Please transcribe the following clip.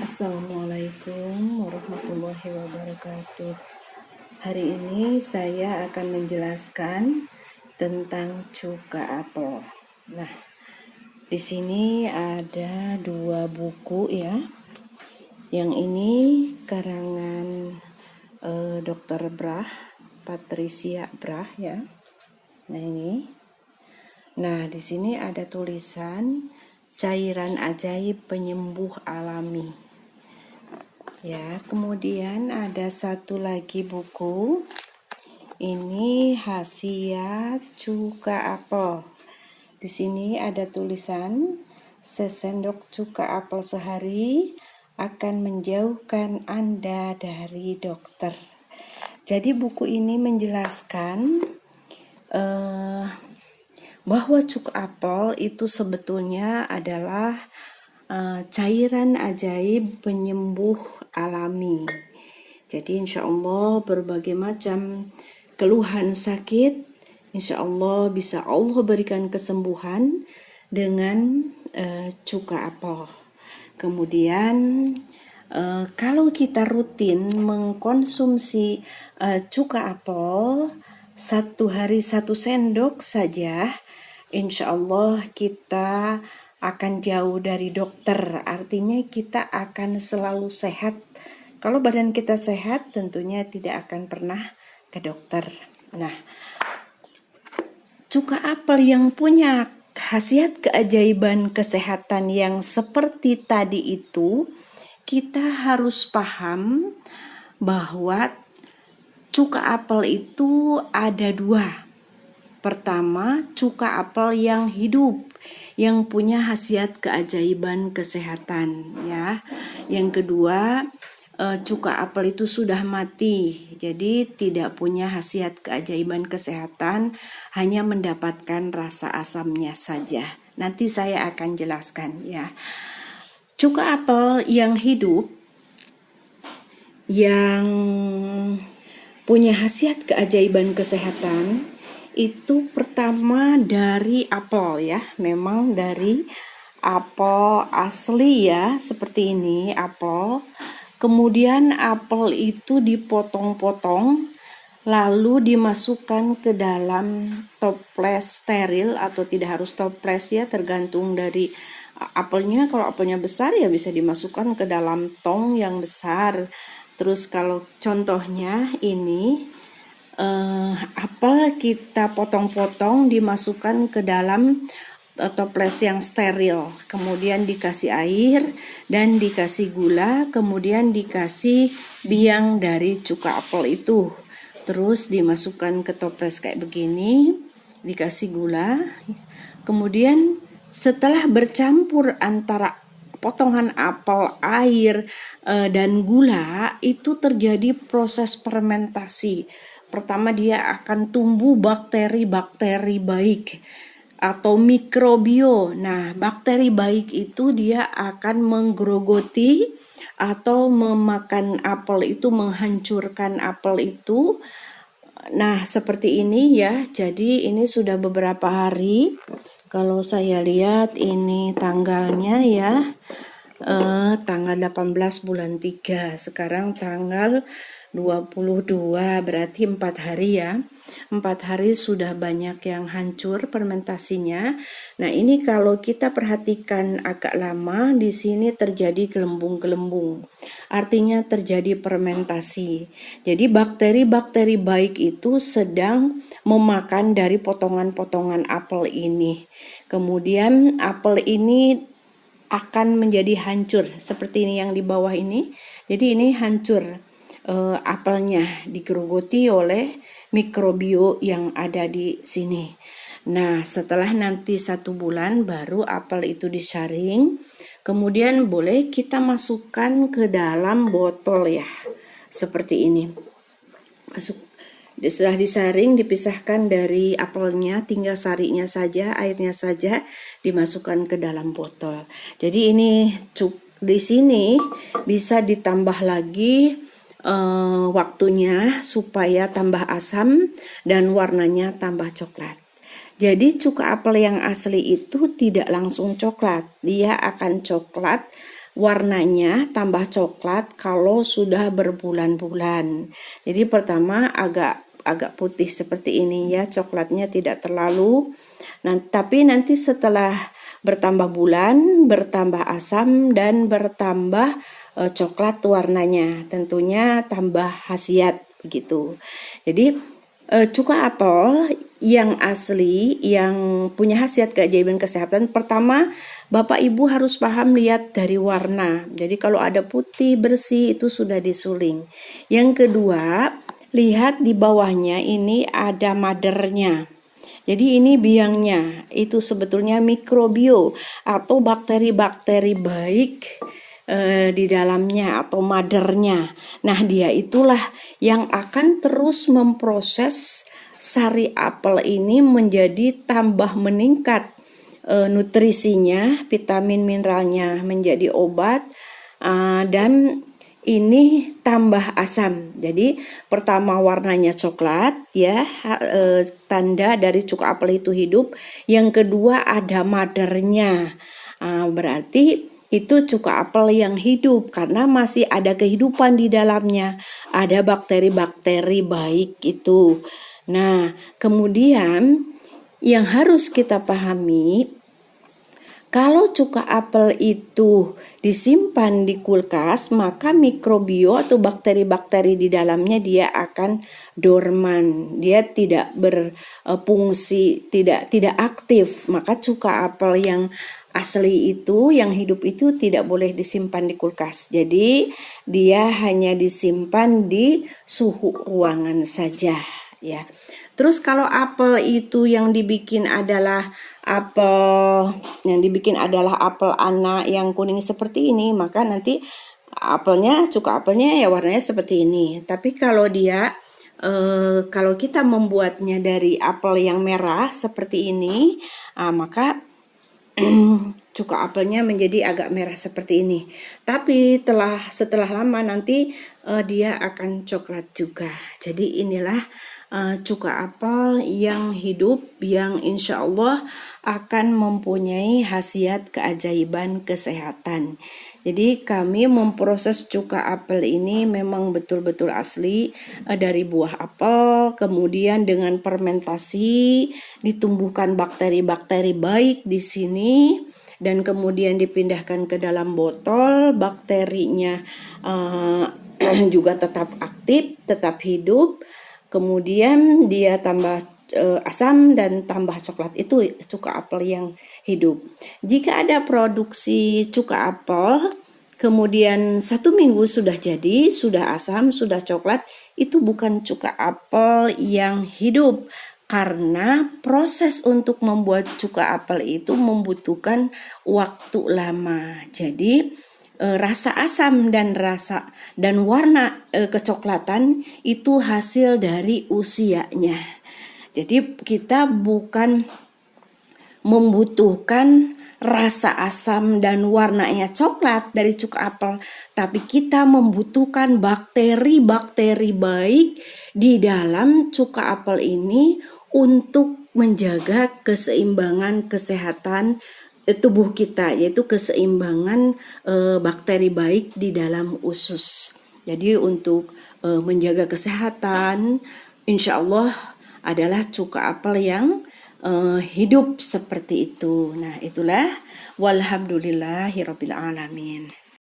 Assalamualaikum warahmatullahi wabarakatuh. Hari ini saya akan menjelaskan tentang cuka apel. Nah, di sini ada dua buku ya. Yang ini karangan Dr. Brah, Patricia Brah ya. Nah ini. Nah, di sini ada tulisan cairan ajaib penyembuh alami. Ya, kemudian ada satu lagi buku. Ini khasiat cuka apel. Di sini ada tulisan sesendok cuka apel sehari akan menjauhkan Anda dari dokter. Jadi buku ini menjelaskan bahwa cuka apel itu sebetulnya adalah cairan ajaib penyembuh alami. Jadi insya Allah berbagai macam keluhan sakit, insya Allah bisa Allah berikan kesembuhan dengan cuka apel. Kemudian kalau kita rutin mengkonsumsi cuka apel, satu hari 1 sendok saja, insya Allah kita akan jauh dari dokter. Artinya kita akan selalu sehat. Kalau badan kita sehat, tentunya tidak akan pernah ke dokter. Nah, cuka apel yang punya khasiat keajaiban kesehatan yang seperti tadi itu, kita harus paham bahwa cuka apel itu ada dua. Pertama, cuka apel yang hidup, yang punya khasiat keajaiban kesehatan ya. Yang kedua, cuka apel itu sudah mati, jadi tidak punya khasiat keajaiban kesehatan, hanya mendapatkan rasa asamnya saja. Nanti saya akan jelaskan ya. Cuka apel yang hidup, yang punya khasiat keajaiban kesehatan, itu pertama dari apel ya, memang dari apel asli ya, seperti ini apel. Kemudian apel itu dipotong-potong lalu dimasukkan ke dalam toples steril atau tidak harus toples ya, tergantung dari apelnya. Kalau apelnya besar ya bisa dimasukkan ke dalam tong yang besar. Terus kalau contohnya ini apel kita potong-potong dimasukkan ke dalam toples yang steril, kemudian dikasih air dan dikasih gula, kemudian dikasih biang dari cuka apel itu, terus dimasukkan ke toples kayak begini, dikasih gula, kemudian setelah bercampur antara potongan apel, air, dan gula, itu terjadi proses fermentasi. Pertama dia akan tumbuh bakteri-bakteri baik atau mikrobio. Nah, bakteri baik itu dia akan menggerogoti atau memakan apel itu, menghancurkan apel itu. Nah, seperti ini ya. Jadi ini sudah beberapa hari. Kalau saya lihat ini tanggalnya ya. Tanggal 18 bulan 3. Sekarang tanggal 22, berarti 4 hari ya. 4 hari sudah banyak yang hancur fermentasinya. Nah, ini kalau kita perhatikan agak lama, di sini terjadi gelembung-gelembung. Artinya terjadi fermentasi. Jadi bakteri-bakteri baik itu sedang memakan dari potongan-potongan apel ini. Kemudian apel ini akan menjadi hancur seperti ini yang di bawah ini. Jadi ini hancur, apelnya digerogoti oleh mikrobio yang ada di sini. Nah, setelah nanti 1 bulan baru apel itu disaring, kemudian boleh kita masukkan ke dalam botol ya, seperti ini. Setelah disaring, dipisahkan dari apelnya, tinggal sarinya saja, airnya saja dimasukkan ke dalam botol. Jadi ini di sini bisa ditambah lagi waktunya supaya tambah asam dan warnanya tambah coklat. Jadi cuka apel yang asli itu tidak langsung coklat, dia akan coklat warnanya tambah coklat kalau sudah berbulan-bulan. Jadi pertama agak putih seperti ini ya, coklatnya tidak terlalu. Nah, tapi nanti setelah bertambah bulan, bertambah asam dan bertambah coklat warnanya, tentunya tambah khasiat begitu. Jadi cuka apel yang asli, yang punya khasiat keajaiban kesehatan, pertama Bapak Ibu harus paham lihat dari warna. Jadi kalau ada putih bersih itu sudah disuling. Yang kedua, lihat di bawahnya ini ada madernya. Jadi ini biangnya, itu sebetulnya mikrobio atau bakteri-bakteri baik di dalamnya atau madernya. Nah, dia itulah yang akan terus memproses sari apel ini menjadi tambah meningkat nutrisinya, vitamin mineralnya menjadi obat, dan ini tambah asam. Jadi pertama warnanya coklat ya, tanda dari cuka apel itu hidup. Yang kedua ada madernya, berarti itu cuka apel yang hidup karena masih ada kehidupan di dalamnya, ada bakteri-bakteri baik itu. Nah, kemudian yang harus kita pahami, kalau cuka apel itu disimpan di kulkas, maka mikrobio atau bakteri-bakteri di dalamnya dia akan dorman, dia tidak berfungsi, tidak aktif. Maka cuka apel yang asli itu, yang hidup itu tidak boleh disimpan di kulkas. Jadi dia hanya disimpan di suhu ruangan saja ya. Terus kalau apel itu yang dibikin adalah apel anak yang kuning seperti ini, maka nanti cuka apelnya ya warnanya seperti ini. Tapi kalau dia kalau kita membuatnya dari apel yang merah seperti ini, maka cuka apelnya menjadi agak merah seperti ini. Tapi setelah lama nanti dia akan coklat juga. Jadi inilah cuka apel yang hidup, yang insya Allah akan mempunyai khasiat keajaiban kesehatan. Jadi kami memproses cuka apel ini memang betul-betul asli dari buah apel, kemudian dengan fermentasi ditumbuhkan bakteri-bakteri baik di sini, dan kemudian dipindahkan ke dalam botol, bakterinya juga tetap aktif, tetap hidup. Kemudian dia tambah asam dan tambah coklat, itu cuka apel yang hidup. Jika ada produksi cuka apel kemudian 1 minggu sudah jadi, sudah asam, sudah coklat, itu bukan cuka apel yang hidup, karena proses untuk membuat cuka apel itu membutuhkan waktu lama. Jadi rasa asam dan warna kecoklatan itu hasil dari usianya. Jadi kita bukan membutuhkan rasa asam dan warnanya coklat dari cuka apel, tapi kita membutuhkan bakteri-bakteri baik di dalam cuka apel ini untuk menjaga keseimbangan kesehatan tubuh kita, yaitu keseimbangan bakteri baik di dalam usus. Jadi untuk menjaga kesehatan, insya Allah adalah cuka apel yang hidup seperti itu. Nah, itulah walhamdulillahirabbil alamin.